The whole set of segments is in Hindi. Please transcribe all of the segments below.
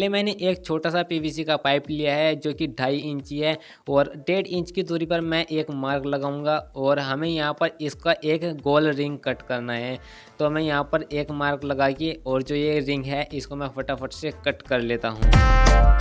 पहले मैंने एक छोटा सा पीवीसी का पाइप लिया है जो कि 2.5 इंची है और 1.5 इंच की दूरी पर मैं एक मार्क लगाऊंगा और हमें यहाँ पर इसका एक गोल रिंग कट करना है। तो मैं यहाँ पर एक मार्क लगा के और जो ये रिंग है इसको मैं फटाफट से कट कर लेता हूँ।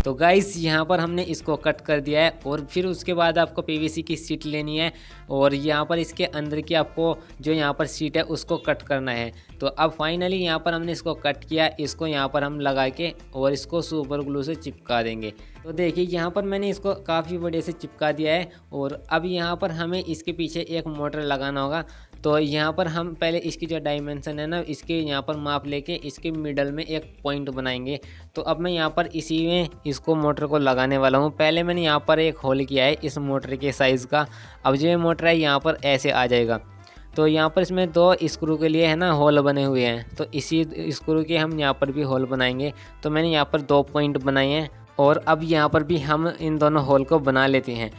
तो गाइस यहाँ पर हमने इसको कट कर दिया है और फिर उसके बाद आपको पीवीसी की शीट लेनी है और यहाँ पर इसके अंदर की आपको जो यहाँ पर शीट है उसको कट करना है। तो अब फाइनली यहाँ पर हमने इसको कट किया, इसको यहाँ पर हम लगा के और इसको सुपर ग्लू से चिपका देंगे। तो देखिए यहाँ पर मैंने इसको काफ़ी बढ़िया से चिपका दिया है और अब यहाँ पर हमें इसके पीछे एक मोटर लगाना होगा। तो यहाँ पर हम पहले इसकी जो डायमेंशन है ना इसके यहाँ पर माप लेके इसके मिडल में एक पॉइंट बनाएंगे। तो अब मैं यहाँ पर इसी में इसको मोटर को लगाने वाला हूँ। पहले मैंने यहाँ पर एक होल किया है इस मोटर के साइज़ का। अब जो ये मोटर है यहाँ पर ऐसे आ जाएगा। तो यहाँ पर इसमें 2 स्क्रू के लिए है ना होल बने हुए हैं, तो इसी स्क्रू के हम यहाँ पर भी होल बनाएंगे। तो मैंने यहाँ पर 2 पॉइंट बनाए हैं और अब यहाँ पर भी हम इन दोनों होल को बना लेते हैं।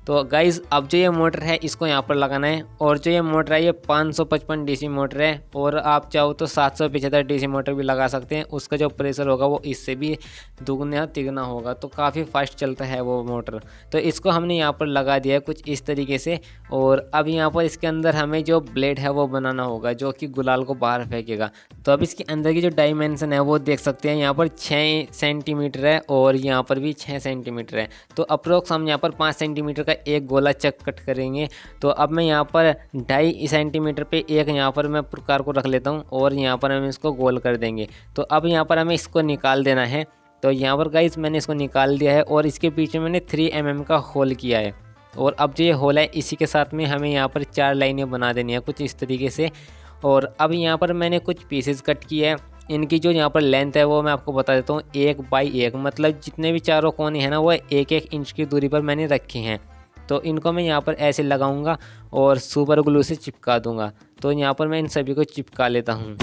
तो गाइज़ अब जो ये मोटर है इसको यहाँ पर लगाना है और जो ये मोटर है ये 555 डीसी मोटर है और आप चाहो तो 775 डीसी मोटर भी लगा सकते हैं। उसका जो प्रेशर होगा वो इससे भी दुगना तिगना होगा, तो काफ़ी फास्ट चलता है वो मोटर। तो इसको हमने यहाँ पर लगा दिया है कुछ इस तरीके से और अब यहाँ पर इसके अंदर हमें जो ब्लेड है वो बनाना होगा जो कि गुलाल को बाहर फेंकेगा। तो अब इसके अंदर की जो डायमेंशन है वो देख सकते हैं, यहाँ पर 6 सेंटीमीटर है और यहाँ पर भी 6 सेंटीमीटर है। तो अप्रोक्स हम यहाँ पर 5 सेंटीमीटर का एक गोला चक कट करेंगे। तो अब मैं यहाँ पर 2.5 सेंटीमीटर पे एक यहाँ पर मैं प्रकार को रख लेता हूँ और यहाँ पर हम इसको गोल कर देंगे। तो अब यहाँ पर हमें इसको निकाल देना है। तो यहाँ पर गाइस मैंने इसको निकाल दिया है और इसके पीछे मैंने 3 mm का होल किया है और अब जो ये होल है इसी के साथ में हमें यहाँ पर 4 लाइनें बना देनी है कुछ इस तरीके से। और अब यहाँ पर मैंने कुछ पीसेस कट किए हैं, इनकी जो यहाँ पर लेंथ है वो मैं आपको बता देता हूँ 1 बाई 1, मतलब जितने भी चारों कोने हैं ना वो 1-1 इंच की दूरी पर मैंने रखे हैं। तो इनको मैं यहाँ पर ऐसे लगाऊंगा और सुपर ग्लू से चिपका दूंगा। तो यहाँ पर मैं इन सभी को चिपका लेता हूँ।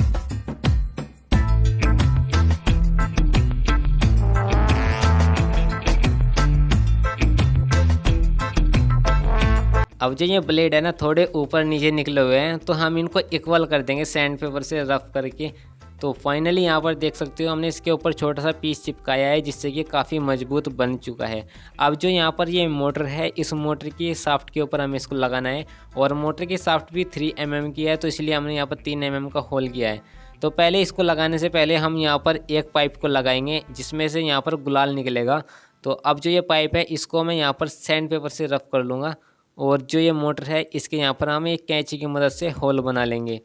अब जो ये ब्लेड है ना थोड़े ऊपर नीचे निकले हुए हैं, तो हम इनको इक्वल कर देंगे सैंड पेपर से रफ करके। तो फाइनली यहाँ पर देख सकते हो हमने इसके ऊपर छोटा सा पीस चिपकाया है जिससे कि काफ़ी मजबूत बन चुका है। अब जो यहाँ पर ये मोटर है इस मोटर की शाफ्ट के ऊपर हमें इसको लगाना है और मोटर की शाफ्ट भी 3 mm की है, तो इसलिए हमने यहाँ पर 3 mm का होल किया है। तो पहले इसको लगाने से पहले हम यहाँ पर एक पाइप को लगाएंगे जिसमें से यहाँ पर गुलाल निकलेगा। तो अब जो ये पाइप है इसको मैं यहाँ पर सैंड पेपर से रफ कर लूँगा और जो ये मोटर है इसके यहाँ पर हम एक कैंची की मदद से होल बना लेंगे।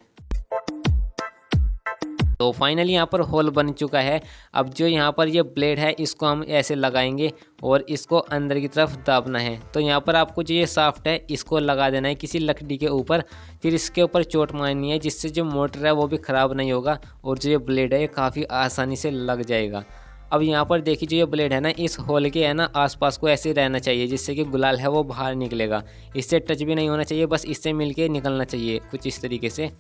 तो फाइनली यहाँ पर होल बन चुका है। अब जो यहाँ पर ये ब्लेड है इसको हम ऐसे लगाएंगे और इसको अंदर की तरफ दाबना है। तो यहाँ पर आपको जो ये शाफ्ट है इसको लगा देना है किसी लकड़ी के ऊपर, फिर इसके ऊपर चोट मारनी है जिससे जो मोटर है वो भी ख़राब नहीं होगा और जो ये ब्लेड है ये काफ़ी आसानी से लग जाएगा। अब यहाँ पर देखिए जो ये ब्लेड है ना इस होल के है ना आसपास को ऐसे रहना चाहिए जिससे कि गुलाल है वो बाहर निकलेगा। इससे टच भी नहीं होना चाहिए, बस इससे मिलके निकलना चाहिए कुछ इस तरीके से।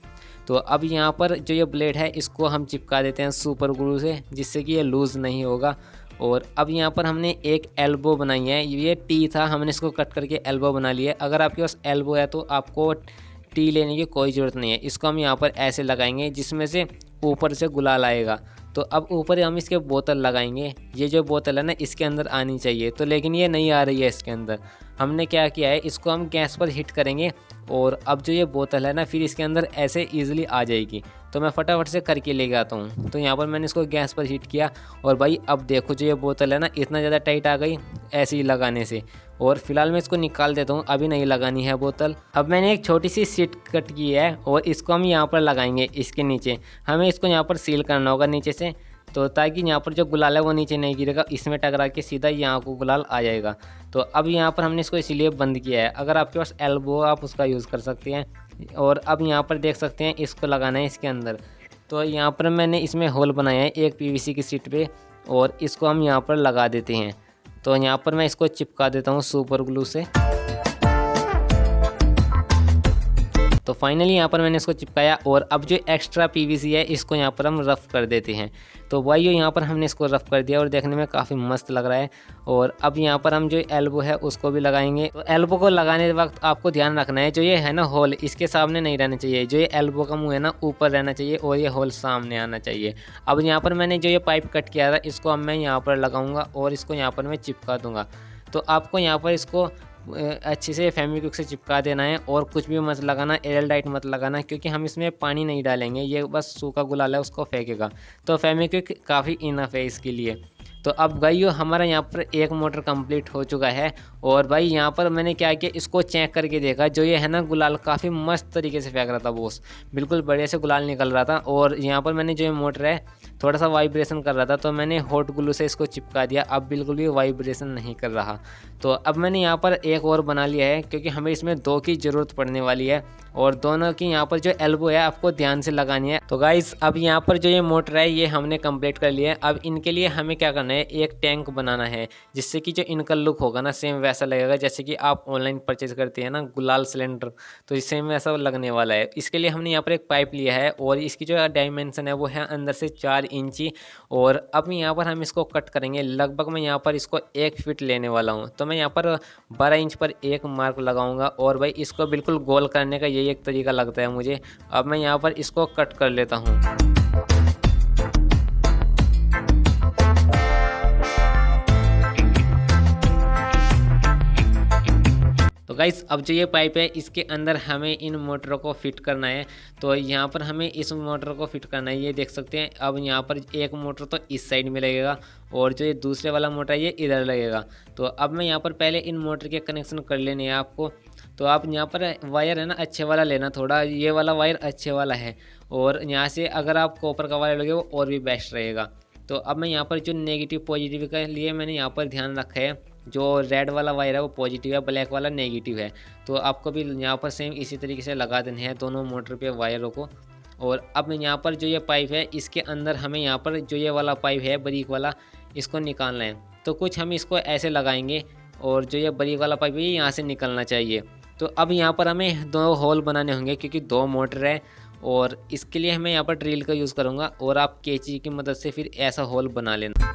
तो अब यहाँ पर जो ये ब्लेड है इसको हम चिपका देते हैं सुपर ग्लू से जिससे कि ये लूज़ नहीं होगा। और अब यहाँ पर हमने एक एल्बो बनाई है, ये टी था हमने इसको कट करके एल्बो बना लिया है। अगर आपके पास एल्बो है तो आपको टी लेने की कोई ज़रूरत नहीं है। इसको हम यहाँ पर ऐसे लगाएंगे जिसमें से ऊपर से गुलाल आएगा। तो अब ऊपर हम इसके बोतल लगाएंगे, ये जो बोतल है ना इसके अंदर आनी चाहिए, तो लेकिन ये नहीं आ रही है इसके अंदर। हमने क्या किया है इसको हम गैस पर हीट करेंगे और अब जो ये बोतल है ना फिर इसके अंदर ऐसे ईजिली आ जाएगी। तो मैं फटाफट से करके लेके आता हूँ। तो यहाँ पर मैंने इसको गैस पर हीट किया और भाई अब देखो जो ये बोतल है ना इतना ज़्यादा टाइट आ गई ऐसे ही लगाने से। और फिलहाल मैं इसको निकाल देता हूँ, अभी नहीं लगानी है बोतल। अब मैंने एक छोटी सी शीट कट की है और इसको हम यहाँ पर लगाएंगे इसके नीचे। हमें इसको यहाँ पर सील करना होगा नीचे से, तो ताकि यहाँ पर जो गुलाल है वो नीचे नहीं गिरेगा, इसमें टकरा के सीधा यहाँ को गुलाल आ जाएगा। तो अब यहाँ पर हमने इसको इसीलिए बंद किया है। अगर आपके पास एल्बो आप उसका यूज़ कर सकते हैं। और अब यहाँ पर देख सकते हैं इसको लगाना है इसके अंदर। तो यहाँ पर मैंने इसमें होल बनाया है एक पीवीसी की शीट पे और इसको हम यहाँ पर लगा देते हैं। तो यहाँ पर मैं इसको चिपका देता हूँ सुपर ग्लू से। तो फाइनली यहाँ पर मैंने इसको चिपकाया और अब जो एक्स्ट्रा पीवीसी है इसको यहाँ पर हम रफ़ कर देते हैं। तो वही यहाँ पर हमने इसको रफ़ कर दिया और देखने में काफ़ी मस्त लग रहा है। और अब यहाँ पर हम जो एल्बो है उसको भी लगाएंगे। तो एल्बो को लगाने के वक्त आपको ध्यान रखना है, जो ये है ना होल, इसके सामने नहीं रहना चाहिए। जो ये एल्बो का मुँह है ना ऊपर रहना चाहिए और ये होल सामने आना चाहिए। अब यहाँ पर मैंने जो ये पाइप कट किया था इसको अब मैं यहाँ पर लगाऊंगा और इसको यहाँ पर मैं चिपका दूंगा। तो आपको यहाँ पर इसको अच्छे से फेविक्विक से चिपका देना है और कुछ भी मत लगाना, एयर टाइट मत लगाना, क्योंकि हम इसमें पानी नहीं डालेंगे, ये बस सूखा गुलाल है उसको फेंकेगा। तो फेविक्विक काफ़ी इनफ है इसके लिए। तो अब भाई हमारा यहाँ पर एक मोटर कंप्लीट हो चुका है। और भाई यहाँ पर मैंने क्या किया, इसको चेक करके देखा, जो ये है ना गुलाल काफ़ी मस्त तरीके से फेंक रहा था बॉस, बिल्कुल बढ़िया से गुलाल निकल रहा था। और यहाँ पर मैंने जो ये मोटर है थोड़ा सा वाइब्रेशन कर रहा था, तो मैंने हॉट ग्लू से इसको चिपका दिया। अब बिल्कुल भी वाइब्रेशन नहीं कर रहा। तो अब मैंने यहाँ पर एक और बना लिया है, क्योंकि हमें इसमें दो की ज़रूरत पड़ने वाली है और दोनों की यहाँ पर जो एल्बो है आपको ध्यान से लगानी है। तो गाइस अब यहाँ पर जो ये मोटर है ये हमने कंप्लीट कर लिया है। अब इनके लिए हमें क्या करना है, एक टैंक बनाना है, जिससे कि जो इनका लुक होगा ना सेम वैसा लगेगा जैसे कि आप ऑनलाइन परचेज करते हैं ना गुलाल सिलेंडर, तो सेम वैसा लगने वाला है। इसके लिए हमने यहाँ पर एक पाइप लिया है और इसकी जो डायमेंशन है वो है अंदर से 4 इंची। और अब यहाँ पर हम इसको कट करेंगे, लगभग मैं यहाँ पर इसको 1 फीट लेने वाला हूँ। तो मैं यहाँ पर 12 इंच पर एक मार्क लगाऊंगा और भाई इसको बिल्कुल गोल करने का यही एक तरीका लगता है मुझे। अब मैं यहाँ पर इसको कट कर लेता हूँ। तो गाइस अब जो ये पाइप है इसके अंदर हमें इन मोटरों को फिट करना है। तो यहाँ पर हमें इस मोटर को फिट करना है, ये देख सकते हैं। अब यहाँ पर एक मोटर तो इस साइड में लगेगा और जो ये दूसरे वाला मोटर है ये इधर लगेगा। तो अब मैं यहाँ पर पहले इन मोटर के कनेक्शन कर लेने हैं आपको। तो आप यहाँ पर वायर है ना अच्छे वाला लेना, थोड़ा ये वाला वायर अच्छे वाला है। और यहाँ से अगर आप कॉपर का वायर लोगे वो और भी बेस्ट रहेगा। तो अब मैं यहाँ पर जो नेगेटिव पॉजिटिव के लिए मैंने यहाँ पर ध्यान रखा है, जो रेड वाला वायर है वो पॉजिटिव है, ब्लैक वाला नेगेटिव है। तो आपको भी यहाँ पर सेम इसी तरीके से लगा देने हैं दोनों मोटर पे वायरों को। और अब यहाँ पर जो ये पाइप है इसके अंदर हमें यहाँ पर जो ये वाला पाइप है बारीक वाला इसको निकालना है। तो कुछ हम इसको ऐसे लगाएंगे और जो ये बारीक वाला पाइप है यहाँ से निकलना चाहिए। तो अब यहाँ पर हमें 2 होल बनाने होंगे, क्योंकि 2 मोटर है और इसके लिए हमें यहाँ पर ड्रिल का यूज़ करूँगा और आप कैंची की मदद से फिर ऐसा होल बना लेना।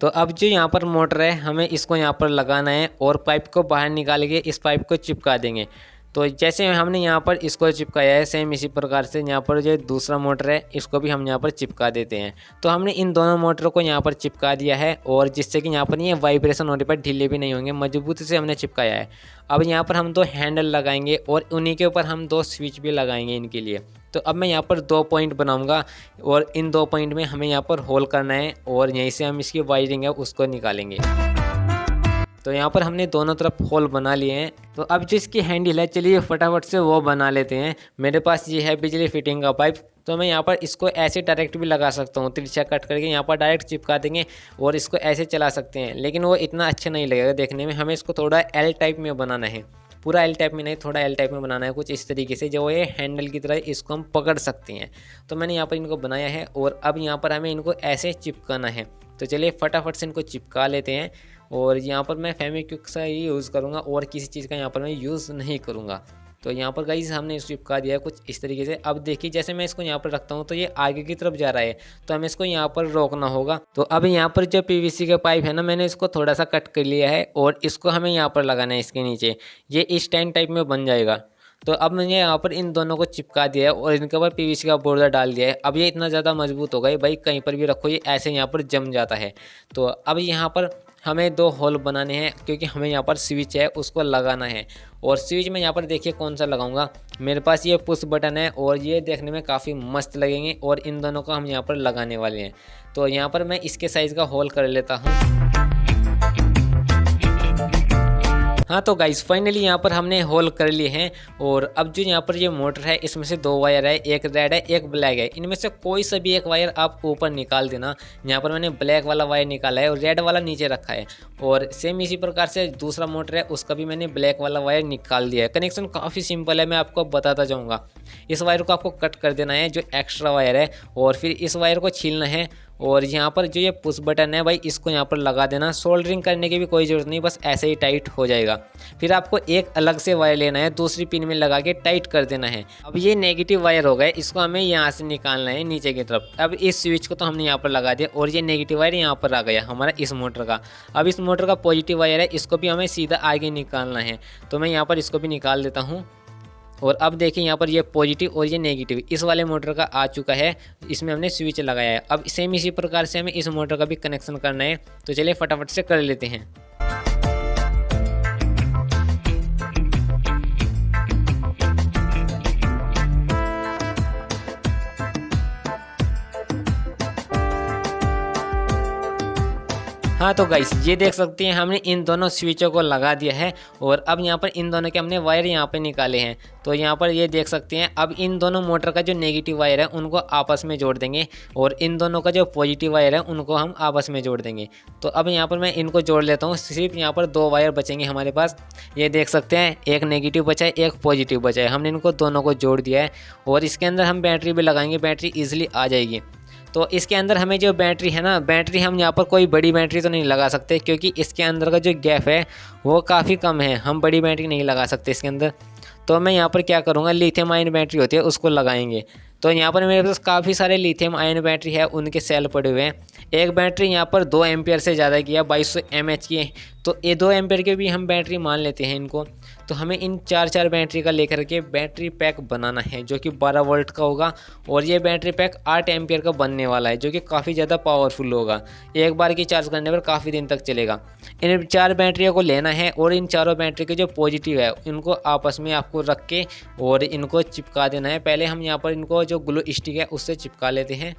तो अब जो यहाँ पर मोटर है हमें इसको यहाँ पर लगाना है और पाइप को बाहर निकाल के इस पाइप को चिपका देंगे। तो जैसे हमने यहाँ पर इसको चिपकाया है सेम इसी प्रकार से यहाँ पर जो दूसरा मोटर है इसको भी हम यहाँ पर चिपका देते हैं। तो हमने इन दोनों मोटरों को यहाँ पर चिपका दिया है और जिससे कि यहाँ पर ये वाइब्रेशन होने पर ढीले भी नहीं होंगे, मजबूती से हमने चिपकाया है। अब यहाँ पर हम 2 हैंडल लगाएंगे और उन्हीं के ऊपर हम 2 स्विच भी लगाएंगे इनके लिए। तो अब मैं यहाँ पर 2 पॉइंट बनाऊंगा और इन 2 पॉइंट में हमें यहाँ पर होल करना है और यहीं से हम इसकी वायरिंग है उसको निकालेंगे। तो यहाँ पर हमने दोनों तरफ होल बना लिए हैं। तो अब जो इसकी हैंडल है चलिए फटाफट से वो बना लेते हैं। मेरे पास ये है बिजली फिटिंग का पाइप, तो मैं यहाँ पर इसको ऐसे डायरेक्ट भी लगा सकता हूँ, तिरछा कट करके यहाँ पर डायरेक्ट चिपका देंगे और इसको ऐसे चला सकते हैं, लेकिन वो इतना अच्छा नहीं लगेगा देखने में। हमें इसको थोड़ा एल टाइप में बनाना है, पूरा एल टाइप में नहीं, थोड़ा एल टाइप में बनाना है, कुछ इस तरीके से जो ये हैंडल की तरह इसको हम पकड़ सकते हैं। तो मैंने यहाँ पर इनको बनाया है और अब यहाँ पर हमें इनको ऐसे चिपकाना है। तो चलिए फटाफट से इनको चिपका लेते हैं। और यहाँ पर मैं फेविक्विक का ही यूज़ करूँगा और किसी चीज़ का यहाँ पर मैं यूज़ नहीं करूँगा। तो यहाँ पर गाइस हमने इसको चिपका दिया है कुछ इस तरीके से। अब देखिए जैसे मैं इसको यहाँ पर रखता हूँ तो ये आगे की तरफ जा रहा है, तो हमें इसको यहाँ पर रोकना होगा। तो अब यहाँ पर जो पीवीसी का पाइप है ना मैंने इसको थोड़ा सा कट कर लिया है और इसको हमें यहाँ पर लगाना है इसके नीचे, ये स्टैंड टाइप में बन जाएगा। तो अब मैंने यहाँ पर इन दोनों को चिपका दिया है और इनके ऊपर पीवीसी का बोर्ड डाल दिया है। अब ये इतना ज़्यादा मजबूत हो गया भाई, कहीं पर भी रखो ये ऐसे यहाँ पर जम जाता है। तो अब यहाँ पर हमें 2 होल बनाने हैं, क्योंकि हमें यहाँ पर स्विच है उसको लगाना है। और स्विच में यहाँ पर देखिए कौन सा लगाऊंगा, मेरे पास ये पुश बटन है और ये देखने में काफ़ी मस्त लगेंगे और इन दोनों को हम यहाँ पर लगाने वाले हैं। तो यहाँ पर मैं इसके साइज़ का होल कर लेता हूँ। हाँ तो गाइस फाइनली यहाँ पर हमने होल कर लिए हैं और अब जो यहाँ पर ये मोटर है इसमें से 2 वायर है, एक रेड है एक ब्लैक है। इनमें से कोई सा भी एक वायर आप ऊपर निकाल देना। यहाँ पर मैंने ब्लैक वाला वायर निकाला है और रेड वाला नीचे रखा है। और सेम इसी प्रकार से दूसरा मोटर है उसका भी मैंने ब्लैक वाला वायर निकाल दिया है। कनेक्शन काफ़ी सिंपल है, मैं आपको बताता जाऊँगा। इस वायर को आपको कट कर देना है जो एक्स्ट्रा वायर है और फिर इस वायर को छीलना है। और यहाँ पर जो ये पुश बटन है भाई इसको यहाँ पर लगा देना। सोल्डरिंग करने की भी कोई ज़रूरत नहीं, बस ऐसे ही टाइट हो जाएगा। फिर आपको एक अलग से वायर लेना है, दूसरी पिन में लगा के टाइट कर देना है। अब ये नेगेटिव वायर हो गया, इसको हमें यहाँ से निकालना है नीचे की तरफ। अब इस स्विच को तो हमने यहाँ पर लगा दिया और ये नेगेटिव वायर यहाँ पर आ गया हमारा इस मोटर का। अब इस मोटर का पॉजिटिव वायर है, इसको भी हमें सीधा आगे निकालना है। तो मैं यहाँ पर इसको भी निकाल देता हूँ। और अब देखिए यहाँ पर ये पॉजिटिव और ये नेगेटिव इस वाले मोटर का आ चुका है, इसमें हमने स्विच लगाया है। अब सेम इसी प्रकार से हमें इस मोटर का भी कनेक्शन करना है, तो चलिए फटाफट से कर लेते हैं। हाँ तो गाइस ये देख सकते हैं हमने इन दोनों स्विचों को लगा दिया है और अब यहाँ पर इन दोनों के हमने वायर यहाँ पे निकाले हैं। तो यहाँ पर ये देख सकते हैं अब इन दोनों मोटर का जो नेगेटिव वायर है उनको आपस में जोड़ देंगे और इन दोनों का जो पॉजिटिव वायर है उनको हम आपस में जोड़ देंगे। तो अब यहाँ पर मैं इनको जोड़ लेता हूँ। सिर्फ यहाँ पर 2 वायर बचेंगे हमारे पास। ये देख सकते हैं एक नेगेटिव बचा है एक पॉजिटिव बचा है। हमने इनको दोनों को जोड़ दिया है और इसके अंदर हम बैटरी भी लगाएंगे, बैटरी ईजिली आ जाएगी। तो इसके अंदर हमें जो बैटरी है ना, बैटरी हम यहाँ पर कोई बड़ी बैटरी तो नहीं लगा सकते क्योंकि इसके अंदर का जो गैप है वो काफ़ी कम है। हम बड़ी बैटरी नहीं लगा सकते इसके अंदर। तो मैं यहाँ पर क्या करूँगा, लिथियम आयन बैटरी होती है उसको लगाएंगे। तो यहाँ पर मेरे पास काफ़ी सारे लिथियम आयन बैटरी है, उनके सेल पड़े हुए हैं। एक बैटरी यहाँ पर 2 एम्पियर से ज़्यादा की है, 2200 mAh की है। तो ये 2 एम्पियर के भी हम बैटरी मान लेते हैं इनको। तो हमें इन 4 बैटरी का लेकर के बैटरी पैक बनाना है जो कि 12 वोल्ट का होगा। और ये बैटरी पैक 8 एम्पियर का बनने वाला है जो कि काफ़ी ज़्यादा पावरफुल होगा। एक बार की चार्ज करने पर काफ़ी दिन तक चलेगा। इन 4 बैटरियों को लेना है और इन चारों बैटरी के जो पॉजिटिव है इनको आपस में आपको रख के और इनको चिपका देना है। पहले हम यहाँ पर इनको जो ग्लू स्टिक है उससे चिपका लेते हैं।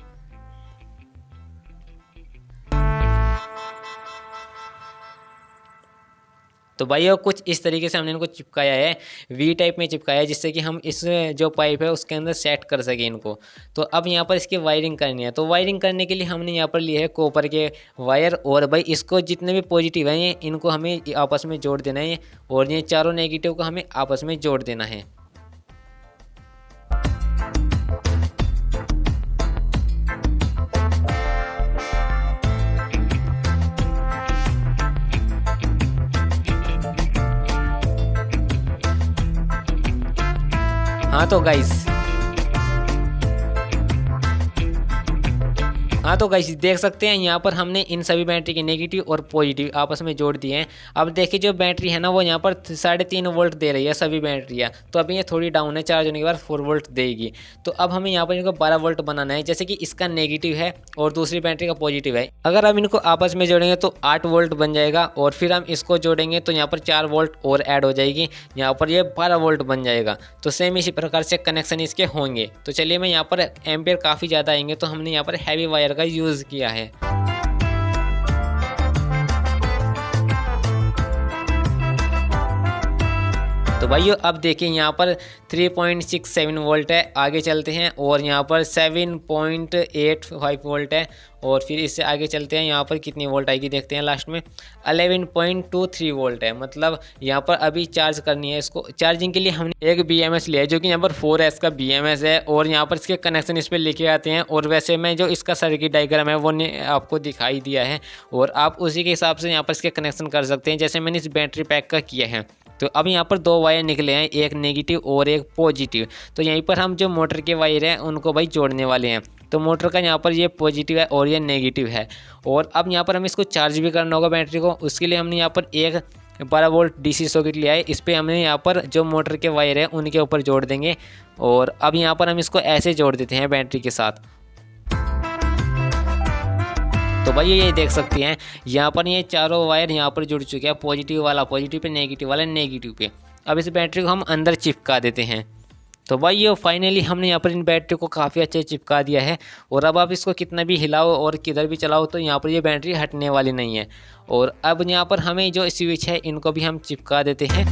तो भाइयों कुछ इस तरीके से हमने इनको चिपकाया है, वी टाइप में चिपकाया है जिससे कि हम इस जो पाइप है उसके अंदर सेट कर सकें इनको। तो अब यहाँ पर इसकी वायरिंग करनी है। तो वायरिंग करने के लिए हमने यहाँ पर लिए है कॉपर के वायर और भाई इसको जितने भी पॉजिटिव हैं ये इनको हमें आपस में जोड़ देना है और ये चारों नेगेटिव को हमें आपस में जोड़ देना है। हाँ तो गाइस देख सकते हैं यहाँ पर हमने इन सभी बैटरी के नेगेटिव और पॉजिटिव आपस में जोड़ दिए हैं। अब देखिए जो बैटरी है ना वो यहाँ पर 3.5 वोल्ट दे रही है सभी बैटरियाँ। तो अभी ये थोड़ी डाउन है, चार्ज होने के बाद 4 वोल्ट देगी। तो अब हमें यहाँ पर इनको 12 वोल्ट बनाना है। जैसे कि इसका नेगेटिव है और दूसरी बैटरी का पॉजिटिव है। अगर हम इनको आपस में जोड़ेंगे तो 8 वोल्ट बन जाएगा और फिर हम इसको जोड़ेंगे तो यहाँ पर 4 वोल्ट और ऐड हो जाएगी, यहाँ पर ये 12 वोल्ट बन जाएगा। तो सेम इसी प्रकार से कनेक्शन इसके होंगे। तो चलिए मैं यहाँ पर एम्पियर काफ़ी ज़्यादा आएंगे तो हमने यहाँ पर हैवी वायर का यूज़ किया है। तो भाइयों अब देखिए यहाँ पर 3.67 वोल्ट है। आगे चलते हैं और यहाँ पर 7.85 वोल्ट है और फिर इससे आगे चलते हैं। यहाँ पर कितनी वोल्ट आएगी देखते हैं। लास्ट में 11.23 वोल्ट है। मतलब यहाँ पर अभी चार्ज करनी है इसको। चार्जिंग के लिए हमने एक BMS लिया है जो कि यहाँ पर 4S का BMS है और यहाँ पर इसके कनेक्शन इस पर लिखे आते हैं। और वैसे मैं जो इसका सर्किट डायग्राम है वो आपको दिखाई दिया है और आप उसी के हिसाब से यहाँ पर इसके कनेक्शन कर सकते हैं जैसे मैंने इस बैटरी पैक का किया है। तो अब यहाँ पर 2 वायर निकले हैं, एक नेगेटिव और एक पॉजिटिव। तो यहीं पर हम जो मोटर के वायर हैं उनको भाई जोड़ने वाले हैं। तो मोटर का यहाँ पर ये पॉजिटिव है और ये नेगेटिव है। और अब यहाँ पर हमें इसको चार्ज भी करना होगा बैटरी को। उसके लिए हमने यहाँ पर एक 12 वोल्ट DC सॉकेट लिया है। इस पर हमने यहाँ पर जो मोटर के वायर है उनके ऊपर जोड़ देंगे। और अब यहाँ पर हम इसको ऐसे जोड़ देते हैं बैटरी के साथ। तो भाई ये देख सकते हैं यहाँ पर ये चारों वायर यहाँ पर जुड़ चुके हैं। पॉजिटिव वाला पॉजिटिव पे, नेगेटिव वाला नेगेटिव पे। अब इस बैटरी को हम अंदर चिपका देते हैं। तो भाई ये फाइनली हमने यहाँ पर इन बैटरी को काफ़ी अच्छे चिपका दिया है। और अब आप इसको कितना भी हिलाओ और किधर भी चलाओ तो यहाँ पर ये बैटरी हटने वाली नहीं है। और अब यहाँ पर हमें जो स्विच है इनको भी हम चिपका देते हैं।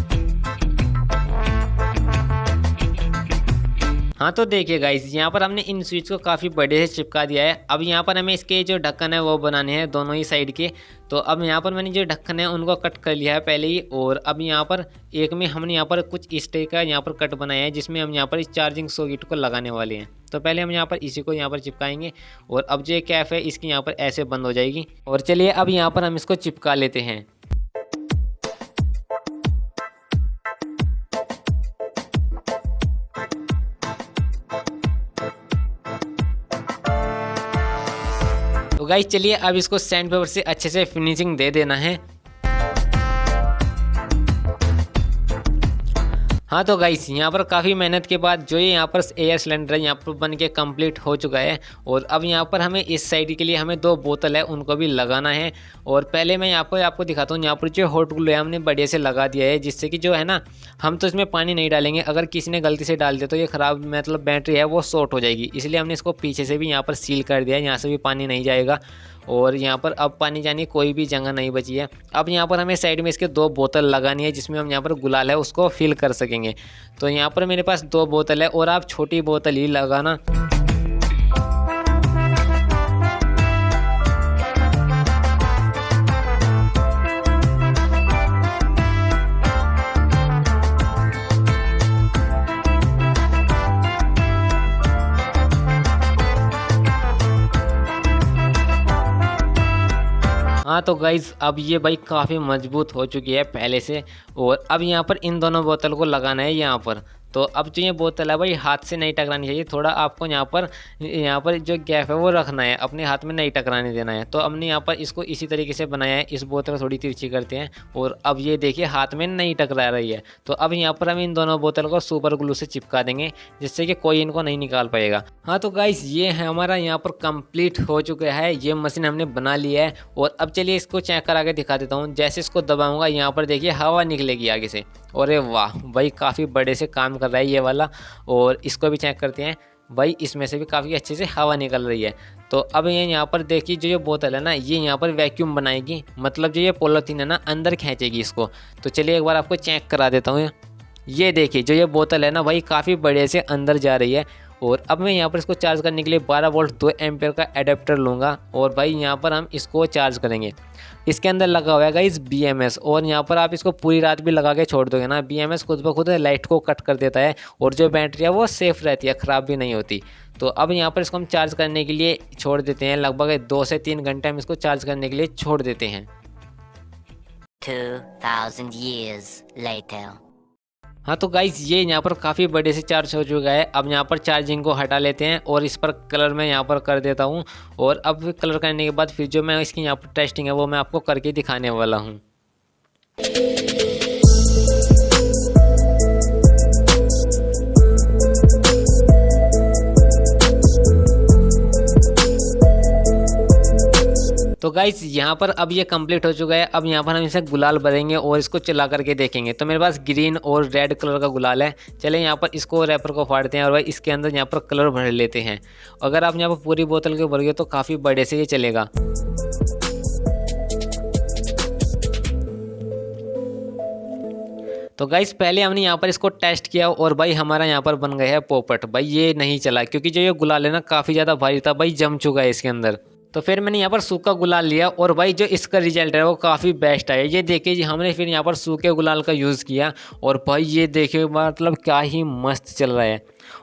हाँ तो देखिए गाइस, यहाँ पर हमने इन स्विच को काफ़ी बड़े से चिपका दिया है। अब यहाँ पर हमें इसके जो ढक्कन है वो बनाने हैं दोनों ही साइड के। तो अब यहाँ पर मैंने जो ढक्कन है उनको कट कर लिया है पहले ही। और अब यहाँ पर एक में हमने यहाँ पर कुछ इस टाइप का यहाँ पर कट बनाया है जिसमें हम यहाँ पर इस चार्जिंग सॉकेट को लगाने वाले हैं। तो पहले हम यहाँ पर इसी को यहाँ पर चिपकाएंगे और अब जो कैप है इसकी यहाँ पर ऐसे बंद हो जाएगी। और चलिए अब यहाँ पर हम इसको चिपका लेते हैं। तो गाइस चलिए अब इसको सैंड पेपर से अच्छे से फिनिशिंग दे देना है। हाँ तो गाइस यहाँ पर काफ़ी मेहनत के बाद जो ये यहाँ पर एयर सिलेंडर है यहाँ पर बन के कम्प्लीट हो चुका है। और अब यहाँ पर हमें इस साइड के लिए हमें 2 बोतल है उनको भी लगाना है। और पहले मैं यहाँ पर आपको दिखाता हूँ, यहाँ पर जो हॉट ग्लू है हमने बढ़िया से लगा दिया है जिससे कि जो है ना, हम तो इसमें पानी नहीं डालेंगे। अगर किसी ने गलती से डाल दिया तो ये ख़राब मतलब बैटरी है वो शॉर्ट हो जाएगी, इसलिए हमने इसको पीछे से भी यहाँ पर सील कर दिया है, यहाँ से भी पानी नहीं जाएगा। और यहाँ पर अब पानी जाने की कोई भी जगह नहीं बची है। अब यहाँ पर हमें साइड में इसके 2 बोतल लगानी है जिसमें हम यहाँ पर गुलाल है उसको फिल कर सकेंगे। तो यहाँ पर मेरे पास 2 बोतल है और आप छोटी बोतल ही लगाना। हाँ तो गाइज़ अब ये भाई काफ़ी मजबूत हो चुकी है पहले से। और अब यहाँ पर इन दोनों बोतल को लगाना है यहाँ पर। तो अब जो ये बोतल है भाई हाथ से नहीं टकरानी चाहिए, थोड़ा आपको यहाँ पर जो गैप है वो रखना है, अपने हाथ में नहीं टकराने देना है। तो हमने यहाँ पर इसको इसी तरीके से बनाया है। इस बोतल को थोड़ी तिरछी करते हैं और अब ये देखिए हाथ में नहीं टकरा रही है। तो अब यहाँ पर हम इन दोनों बोतल को सुपर ग्लू से चिपका देंगे जिससे कि कोई इनको नहीं निकाल पाएगा। हाँ तो गाइस ये है हमारा यहाँ पर कंप्लीट हो चुका है, ये मशीन हमने बना लिया है। और अब चलिए इसको चेक करा के दिखा देता हूँ। जैसे इसको दबाऊंगा यहाँ पर देखिए हवा निकलेगी आगे से। अरे वाह भाई काफ़ी बड़े से काम कर रहा है ये वाला। और इसको भी चेक करते हैं भाई, इसमें से भी काफ़ी अच्छे से हवा निकल रही है। तो अब ये यहाँ पर देखिए जो ये बोतल है ना ये यहाँ पर वैक्यूम बनाएगी, मतलब जो ये पॉलीथीन है ना अंदर खींचेगी इसको। तो चलिए एक बार आपको चेक करा देता हूँ। ये देखिए जो ये बोतल है ना भाई काफ़ी बड़े से अंदर जा रही है। और अब मैं यहाँ पर इसको चार्ज करने के लिए 12 वोल्ट 2 एम्पियर का एडेप्टर लूँगा और भाई यहाँ पर हम इसको चार्ज करेंगे। इसके अंदर लगा हुआ है इस BMS। और यहाँ पर आप इसको पूरी रात भी लगा के छोड़ दोगे ना, BMS खुद ब खुद लाइट को कट कर देता है और जो बैटरी है वो सेफ़ रहती है, ख़राब भी नहीं होती। तो अब यहाँ पर इसको हम चार्ज करने के लिए छोड़ देते हैं, लगभग 2 से 3 घंटे हम इसको चार्ज करने के लिए छोड़ देते हैं। 2000 years later। हाँ तो गाइस ये यहाँ पर काफ़ी बड़े से चार्ज हो चुका है। अब यहाँ पर चार्जिंग को हटा लेते हैं और इस पर कलर मैं यहाँ पर कर देता हूँ। और अब कलर करने के बाद फिर जो मैं इसकी यहाँ पर टेस्टिंग है वो मैं आपको करके दिखाने वाला हूँ। तो गाइस यहाँ पर अब ये कंप्लीट हो चुका है। अब यहाँ पर हम इसे गुलाल भरेंगे और इसको चला करके देखेंगे। तो मेरे पास ग्रीन और रेड कलर का गुलाल है। चले यहाँ पर इसको रैपर को फाड़ते हैं और भाई इसके अंदर यहाँ पर कलर भर लेते हैं। अगर आप यहाँ पर पूरी बोतल के भरोगे तो काफ़ी बड़े से ये चलेगा। तो गाइस पहले हमने यहाँ पर इसको टेस्ट किया और भाई हमारा यहाँ पर बन गया है पोपट। भाई ये नहीं चला क्योंकि जो ये गुलाल है ना काफ़ी ज़्यादा भारी था, भाई जम चुका है इसके अंदर। तो फिर मैंने यहाँ पर सूखा गुलाल लिया और भाई जो इसका रिजल्ट है वो काफ़ी बेस्ट आया। ये देखिए जी हमने फिर यहाँ पर सूखे गुलाल का यूज़ किया और भाई ये देखिए मतलब क्या ही मस्त चल रहा है।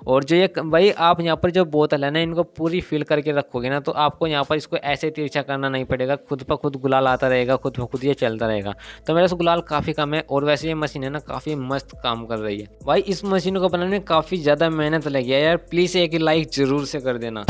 और जो ये भाई आप यहाँ पर जो बोतल है ना इनको पूरी फिल करके रखोगे ना तो आपको यहाँ पर इसको ऐसे तिरछा करना नहीं पड़ेगा, खुद पर खुद गुलाल आता रहेगा, खुद ब खुद ये चलता रहेगा। तो मेरे से गुलाल काफ़ी कम है और वैसे ये मशीन है ना काफ़ी मस्त काम कर रही है। भाई इस मशीन को बनाने में काफ़ी ज़्यादा मेहनत लगी है यार, प्लीज़ एक लाइक ज़रूर से कर देना।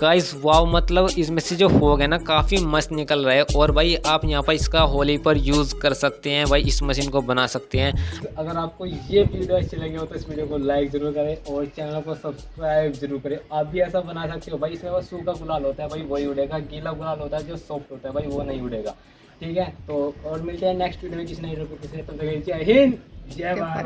गाइस वाव, मतलब इसमें से जो फोग है ना काफ़ी मस्त निकल रहा है। और भाई आप यहाँ पर इसका होली पर यूज़ कर सकते हैं भाई, इस मशीन को बना सकते हैं। तो अगर आपको ये वीडियो अच्छी लगी हो तो इस वीडियो को लाइक जरूर करें और चैनल को सब्सक्राइब जरूर करें। आप भी ऐसा बना सकते हो भाई, इसमें बस सूखा गुलाल होता है भाई वही उड़ेगा, गीला गुलाल होता है जो सॉफ्ट होता है भाई वो नहीं उड़ेगा। ठीक है, तो और मिलते हैं नेक्स्ट वीडियो में किसी नई टॉपिक के साथ। तब तक जय हिंद, जय भारत।